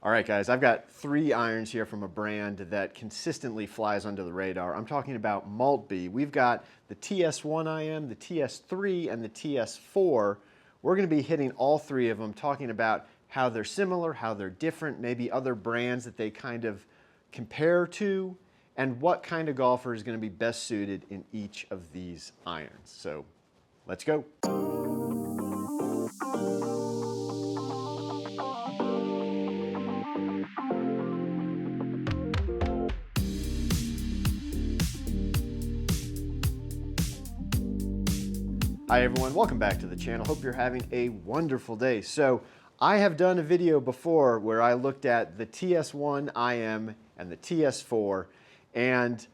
All right, guys, I've got 3 irons here from a brand that consistently flies under the radar. I'm talking about Maltby. We've got the TS1 IM, the TS3, and the TS4. We're going to be hitting all 3 of them, talking about how they're similar, how they're different, maybe other brands that they kind of compare to, and what kind of golfer is going to be best suited in each of these irons. So let's go. Hi everyone, welcome back to the channel. Hope you're having a wonderful day. So I have done a video before where I looked at the TS1 IM and the TS4, and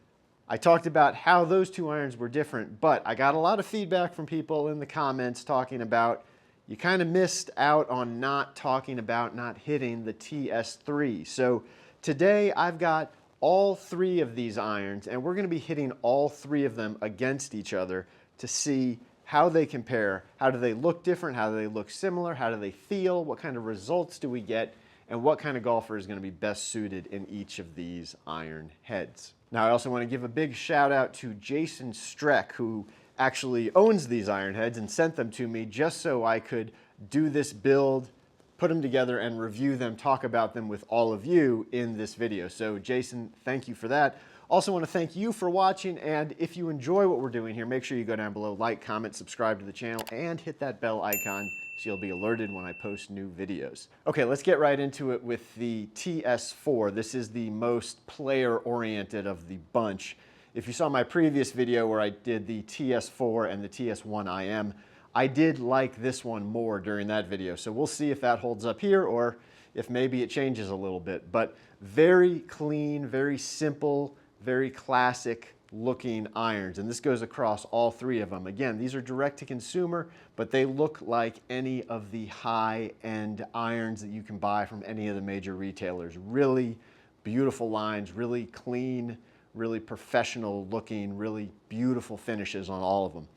I talked about how those 2 irons were different, but I got a lot of feedback from people in the comments talking about you kind of missed out on not talking about not hitting the TS3. So today I've got all 3 of these irons, and we're going to be hitting all 3 of them against each other to see how they compare, how do they look different, how do they look similar, how do they feel, what kind of results do we get, and what kind of golfer is going to be best suited in each of these iron heads. Now I also want to give a big shout out to Jason Streck, who actually owns these iron heads and sent them to me just so I could do this build, put them together and review them, talk about them with all of you in this video. So Jason, thank you for that. Also want to thank you for watching, and if you enjoy what we're doing here, make sure you go down below, like, comment, subscribe to the channel, and hit that bell icon so you'll be alerted when I post new videos. Okay, let's get right into it with the TS4. This is the most player-oriented of the bunch. If you saw my previous video where I did the TS4 and the TS1 IM, I did like this one more during that video, so we'll see if that holds up here or if maybe it changes a little bit. But very clean, very simple, very classic looking irons, and this goes across all 3 of them. Again, these are direct to consumer, but they look like any of the high-end irons that you can buy from any of the major retailers. Really beautiful lines, really clean, really professional looking, really beautiful finishes on all of them.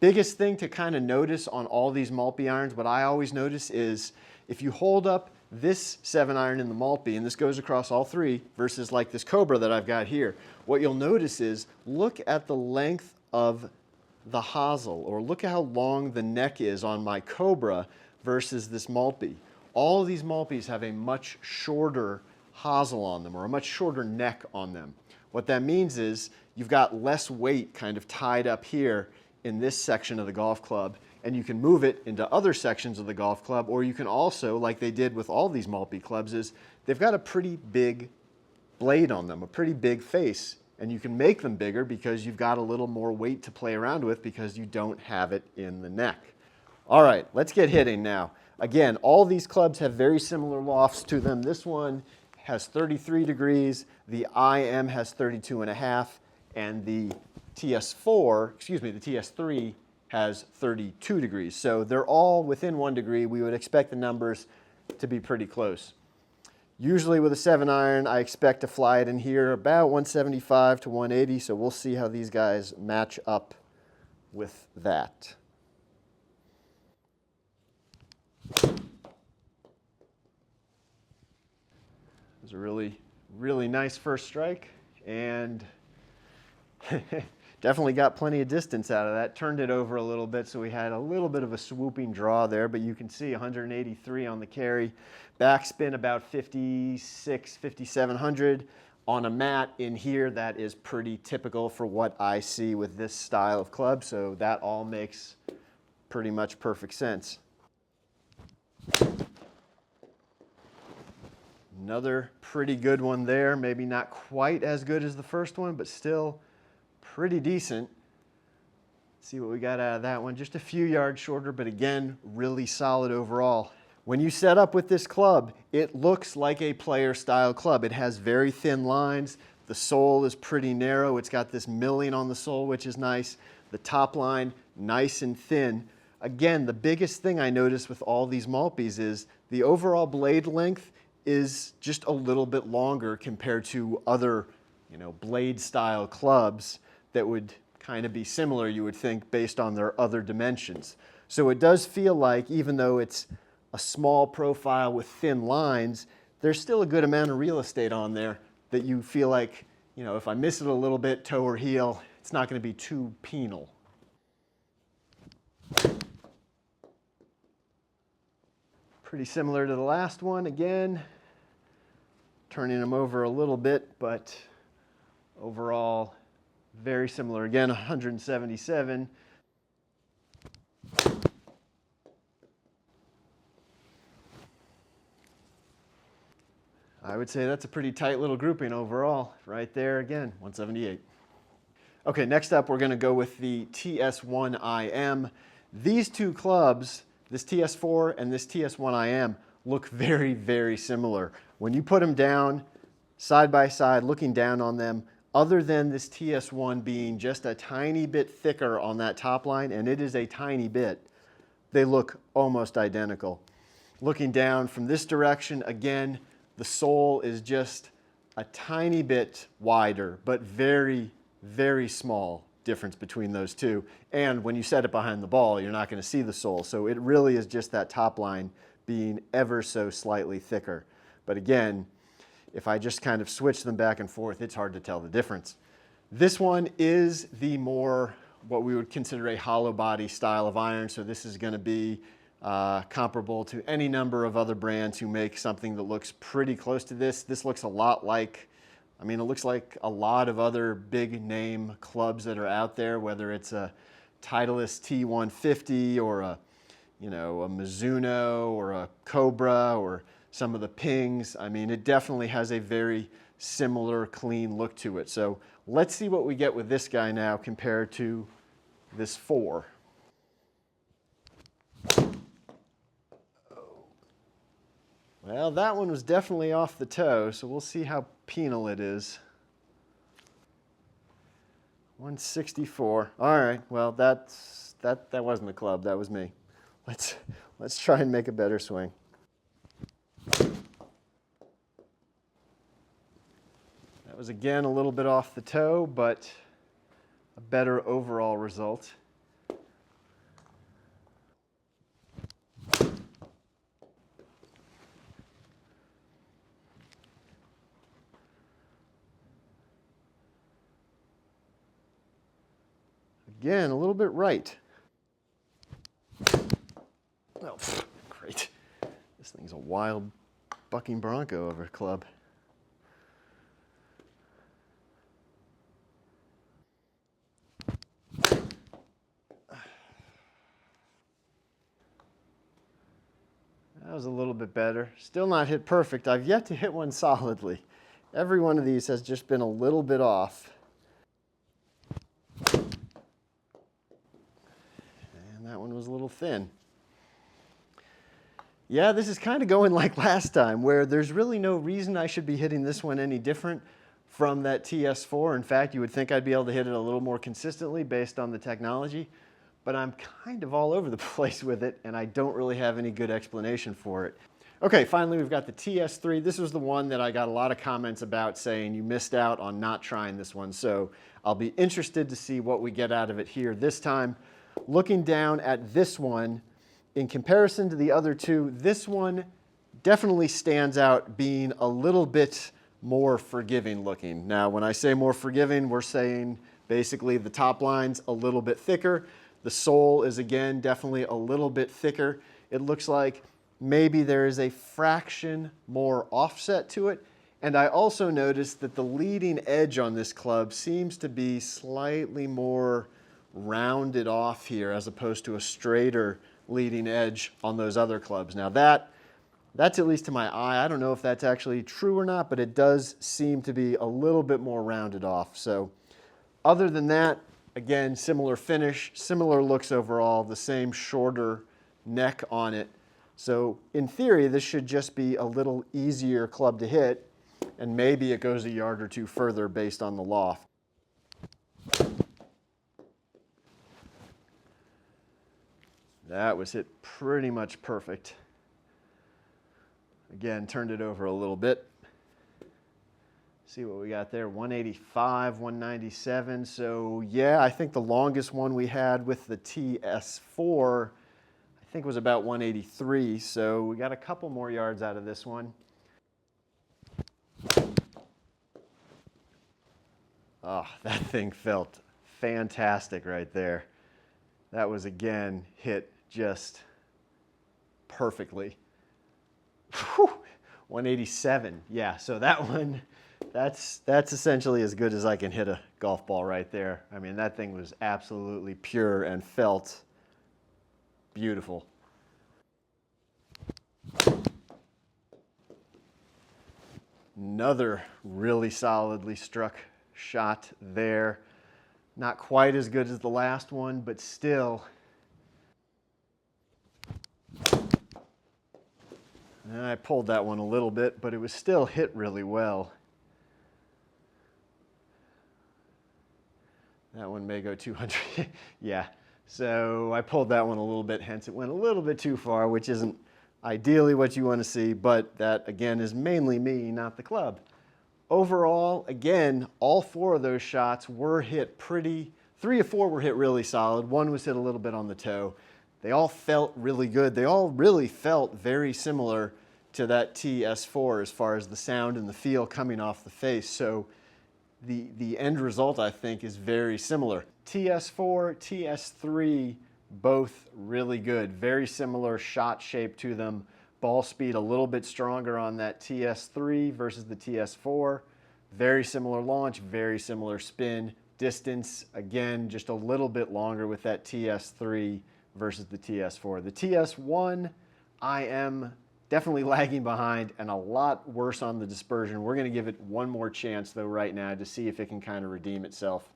Biggest thing to kind of notice on all these Maltby irons, what I always notice is if you hold up this 7-iron in the Maltby, and this goes across all 3, versus like this Cobra that I've got here, what you'll notice is look at the length of the hosel, or look at how long the neck is on my Cobra versus this Maltby. All of these Maltbys have a much shorter hosel on them, or a much shorter neck on them. What that means is you've got less weight kind of tied up here in this section of the golf club, and you can move it into other sections of the golf club, or you can also, like they did with all these Maltby clubs, is they've got a pretty big blade on them, a pretty big face, and you can make them bigger because you've got a little more weight to play around with because you don't have it in the neck. All right, let's get hitting now. Again, all these clubs have very similar lofts to them. This one has 33 degrees, the IM has 32.5, and the TS4, excuse me, the TS3 has 32 degrees. So they're all within 1 degree. We would expect the numbers to be pretty close. Usually with a 7-iron, I expect to fly it in here about 175 to 180, so we'll see how these guys match up with that. It was a really, really nice first strike, and definitely got plenty of distance out of that. Turned it over a little bit, so we had a little bit of a swooping draw there, but you can see 183 on the carry. Backspin about 56, 5700 on a mat in here. That is pretty typical for what I see with this style of club, so that all makes pretty much perfect sense. Another pretty good one there. Maybe not quite as good as the first one, but still pretty decent. Let's see what we got out of that one. Just a few yards shorter, but again, really solid overall. When you set up with this club, it looks like a player style club. It has very thin lines. The sole is pretty narrow. It's got this milling on the sole, which is nice. The top line, nice and thin. Again, the biggest thing I noticed with all these Maltbys is the overall blade length is just a little bit longer compared to other, blade style clubs that would kind of be similar, you would think, based on their other dimensions. So it does feel like, even though it's a small profile with thin lines, there's still a good amount of real estate on there that you feel like, you know, if I miss it a little bit, toe or heel, it's not going to be too penal. Pretty similar to the last one. Again, turning them over a little bit, but overall very similar. Again, 177. I would say that's a pretty tight little grouping overall. Right there again, 178. Okay, next up we're going to go with the TS1IM. These two clubs, this TS4 and this TS1IM, look very, very similar. When you put them down side by side, looking down on them, other than this TS1 being just a tiny bit thicker on that top line, and it is a tiny bit, they look almost identical. Looking down from this direction, again, the sole is just a tiny bit wider, but very, very small difference between those two. And when you set it behind the ball, you're not going to see the sole. So it really is just that top line being ever so slightly thicker. But again, if I just kind of switch them back and forth, it's hard to tell the difference. This one is the more what we would consider a hollow body style of iron. So this is going to be comparable to any number of other brands who make something that looks pretty close to this. This looks a lot like, I mean, it looks like a lot of other big name clubs that are out there, whether it's a Titleist T150 or a, you know, a Mizuno or a Cobra or some of the Pings. I mean, it definitely has a very similar clean look to it. So let's see what we get with this guy now compared to this 4. Well, that one was definitely off the toe, so we'll see how penal it is. 164. All right, well, that wasn't the club, that was me. Let's try and make a better swing. That was again a little bit off the toe, but a better overall result. Again, a little bit right. Oh, great. This thing's a wild bucking bronco of a club. That was a little bit better. Still not hit perfect. I've yet to hit one solidly. Every one of these has just been a little bit off. That one was a little thin. Yeah, this is kind of going like last time, where there's really no reason I should be hitting this one any different from that TS4. In fact, you would think I'd be able to hit it a little more consistently based on the technology, but I'm kind of all over the place with it, and I don't really have any good explanation for it. Okay, finally we've got the TS3. This was the one that I got a lot of comments about saying you missed out on not trying this one, so I'll be interested to see what we get out of it here this time. Looking down at this one, in comparison to the other two, this one definitely stands out being a little bit more forgiving looking. Now, when I say more forgiving, we're saying basically the top line's a little bit thicker. The sole is, again, definitely a little bit thicker. It looks like maybe there is a fraction more offset to it. And I also noticed that the leading edge on this club seems to be slightly more rounded off here as opposed to a straighter leading edge on those other clubs. Now that's at least to my eye. I don't know if that's actually true or not, but it does seem to be a little bit more rounded off. So other than that, again, similar finish, similar looks overall, the same shorter neck on it. So in theory, this should just be a little easier club to hit, and maybe it goes a yard or two further based on the loft. That was hit pretty much perfect. Again, turned it over a little bit. See what we got there, 185, 197. So yeah, I think the longest one we had with the TS4, I think was about 183. So we got a couple more yards out of this one. Oh, that thing felt fantastic right there. That was, again, hit just perfectly. Whew, 187. Yeah, so that one, that's essentially as good as I can hit a golf ball right there. I mean, that thing was absolutely pure and felt beautiful. Another really solidly struck shot there. Not quite as good as the last one, but still. And I pulled that one a little bit, but it was still hit really well. That one may go 200. Yeah, so I pulled that one a little bit, hence it went a little bit too far, which isn't ideally what you want to see, but that, again, is mainly me, not the club. Overall, again, all 4 of those shots were hit pretty, 3 of 4 were hit really solid. 1 was hit a little bit on the toe. They all felt really good. They all really felt very similar to that TS4 as far as the sound and the feel coming off the face. So the end result, I think, is very similar. TS4, TS3, both really good. Very similar shot shape to them. Ball speed a little bit stronger on that TS3 versus the TS4. Very similar launch, very similar spin. Distance, again, just a little bit longer with that TS3 versus the TS4. The TS1, I am definitely lagging behind and a lot worse on the dispersion. We're going to give it one more chance, though, right now to see if it can kind of redeem itself.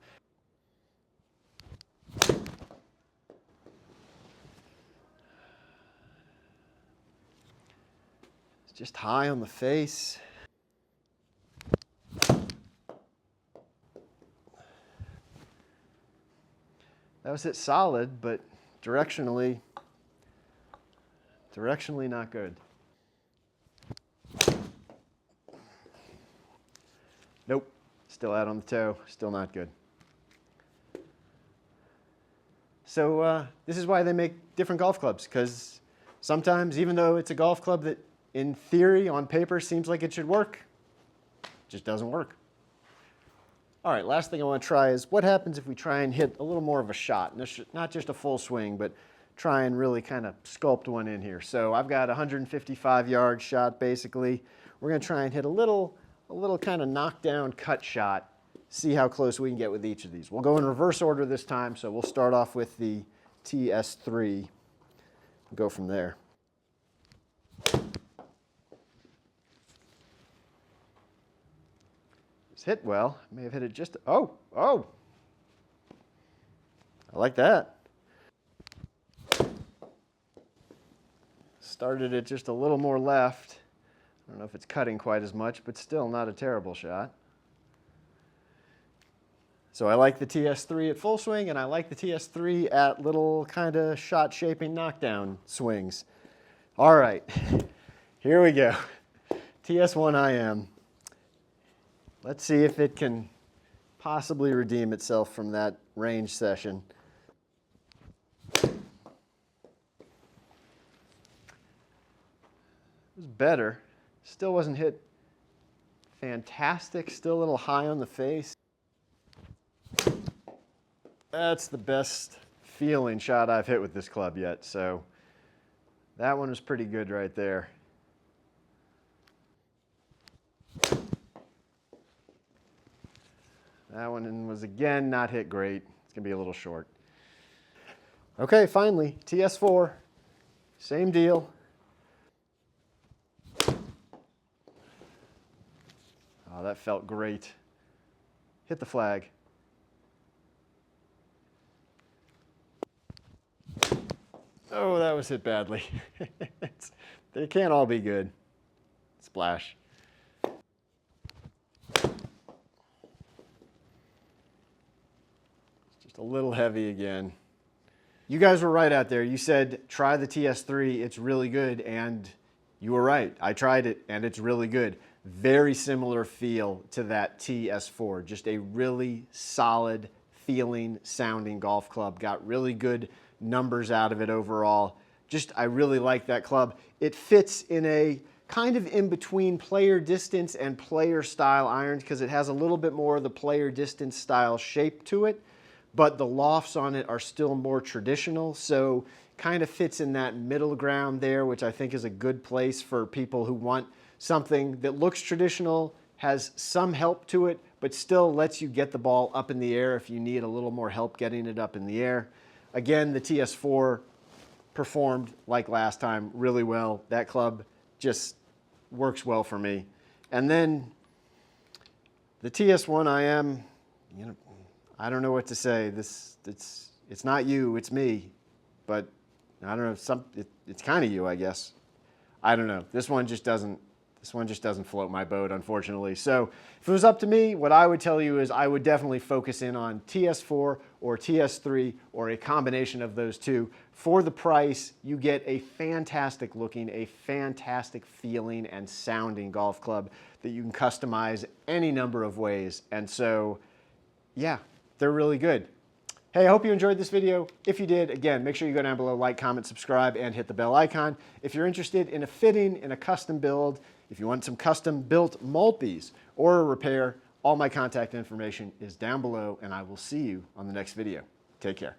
Just high on the face. That was hit solid, but directionally not good. Nope, still out on the toe, still not good. So this is why they make different golf clubs, because sometimes, even though it's a golf club that in theory, on paper, seems like it should work, it just doesn't work. All right, last thing I want to try is what happens if we try and hit a little more of a shot, not just a full swing, but try and really kind of sculpt one in here. So I've got a 155-yard shot, basically. We're going to try and hit a little kind of knockdown cut shot, see how close we can get with each of these. We'll go in reverse order this time, so we'll start off with the TS3 and go from there. Hit well. May have hit it just, oh. I like that. Started it just a little more left. I don't know if it's cutting quite as much, but still not a terrible shot. So I like the TS3 at full swing, and I like the TS3 at little kind of shot shaping knockdown swings. All right, here we go. TS1 IM. Let's see if it can possibly redeem itself from that range session. It was better. Still wasn't hit fantastic. Still a little high on the face. That's the best feeling shot I've hit with this club yet. So that one was pretty good right there. That one was, again, not hit great. It's going to be a little short. Okay, finally, TS4. Same deal. Oh, that felt great. Hit the flag. Oh, that was hit badly. They can't all be good. Splash. A little heavy again. You guys were right out there. You said, try the TS3, it's really good, and you were right. I tried it, and it's really good. Very similar feel to that TS4. Just a really solid feeling, sounding golf club. Got really good numbers out of it overall. I really like that club. It fits in a kind of in between player distance and player style irons because it has a little bit more of the player distance style shape to it, but the lofts on it are still more traditional, so kind of fits in that middle ground there, which I think is a good place for people who want something that looks traditional, has some help to it, but still lets you get the ball up in the air if you need a little more help getting it up in the air. Again, the TS4 performed like last time really well. That club just works well for me. And then the TS1 IM, you know, I don't know what to say. It's not you, it's me. But I don't know, it's kind of you, I guess. I don't know. This one just doesn't float my boat, unfortunately. So if it was up to me, what I would tell you is I would definitely focus in on TS4 or TS3 or a combination of those two. For the price, you get a fantastic looking, a fantastic feeling and sounding golf club that you can customize any number of ways. And so, yeah, they're really good. Hey, I hope you enjoyed this video. If you did, again, make sure you go down below, like, comment, subscribe, and hit the bell icon. If you're interested in a fitting, in a custom build, if you want some custom built Maltbys or a repair, all my contact information is down below, and I will see you on the next video. Take care.